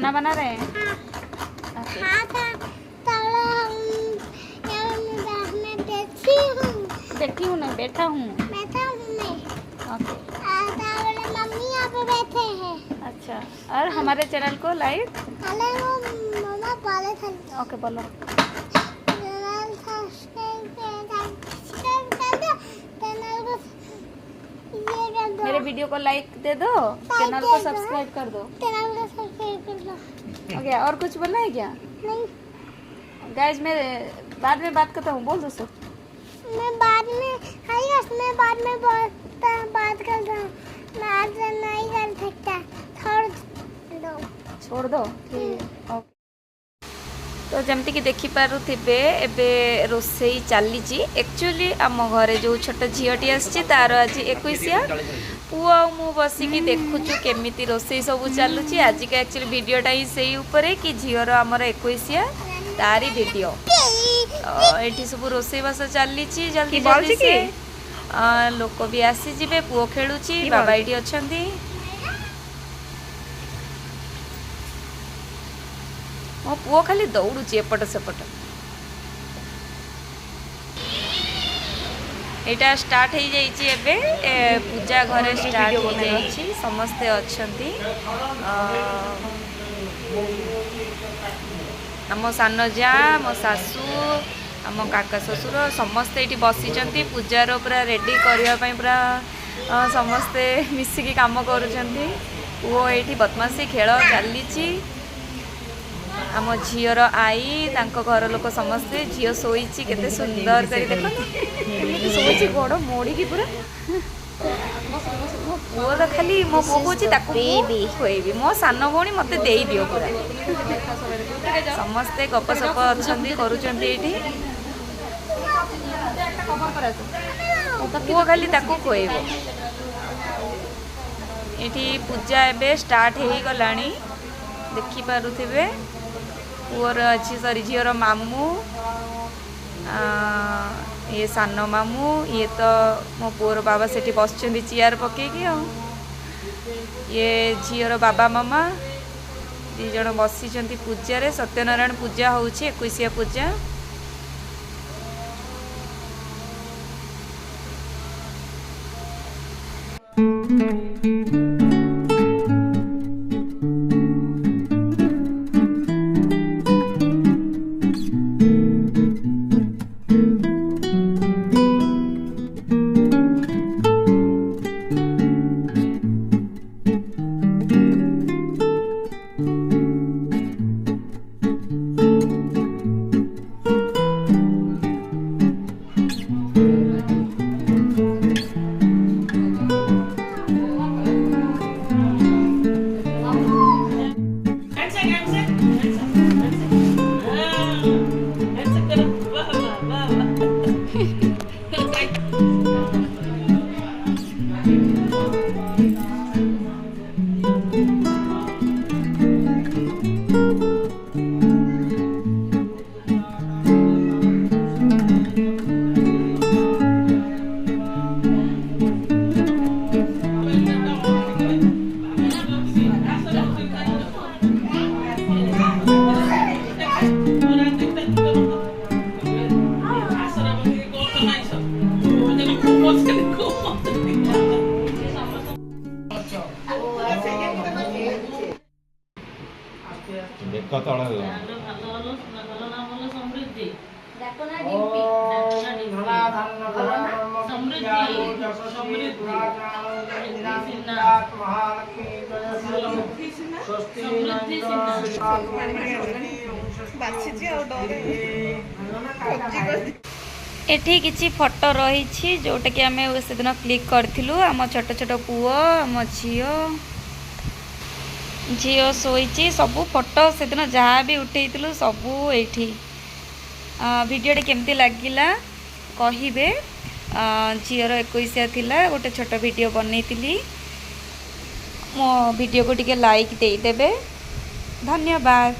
खाना बना रहे हैं? बैठी हूँ नहीं, बैठा हूँ। ओके। मम्मी यहाँ पे बैठे हैं। अच्छा, और हमारे चैनल को लाइक। ओके बोलो। मेरे वीडियो को लाइक दे दो, चैनल को सब्सक्राइब कर दो। ओके, और कुछ बोलना है क्या? नहीं। गाइस मैं बाद में बात करता हूँ, बोल दो सो। मैं बाद में बात कर रहा हूँ। मैं आज नहीं कर सकता, छोड़ दो। ओके। तो जमती कि देखि पारुथिबे एबे रोसई चली। एक्चुअली आम घरे जो छोट झीटी आसी तार आज 21 पुआ मु बसिकी देखुचु केमिति रोसई सब चलुची। आज का एक्चुअली वीडियोटा ही से ऊपर कि झीर आमर 21 तारी वीडियो। ये सब रोसईबास चली जल्दी जल्दी से। लोक भी आसीजे, पुओ खेलुची, बाबा ये अच्छा। मो पुओ खाली दौड़ुची एपट सेपट। एटा स्टार्ट हो जाइए एबे पूजा घरे स्टार्ट हो जाइए, समस्ते अच्छी। आम सान जा, मो सासू, आम काका ससुर समस्ते ये बसी पूजार पूरा रेडी करने पूरा समस्ते मिसिकी काम करुँच। पुओ ये बदमाशी खेल चली। आम झीर आई तांको घर लोक समस्ते। झील शोई केते सुंदर कर देख शोई गोड़ मोड़ी पूरा। मो पुओ तो खाली मो पुओ कहूँ खुएबी, मो सान भौणी मत दे दियो पूरा। समस्ते गपसप अच्छा करुँच। पुओ खाली खुएब। ये पूजा एबे स्टार्ट हो गलानी, देखि पारुथिबे। पुअर अच्छी सॉरी झीर मामू, ये सान मामू, ये तो मो पुअर बाबा से बस चेयर पकईकि। ये झीर बाबा मामा दीज बसी पूजा। सत्यनारायण पूजा हो 21 पूजा। एठी किछि फोटो रही जोटा कि आम से दिन क्लिक करूँ। आम छोट छोट पुओ, आम झील शोई सबू फोटो से दिन जहाँ भी उठेलु सबू ये। वीडियो केमती लगिला कहिबे। झीर 21 थिला, गोटे छोट वीडियो बनई। मो वीडियो को टिके लाइक दे देबे। धन्यवाद।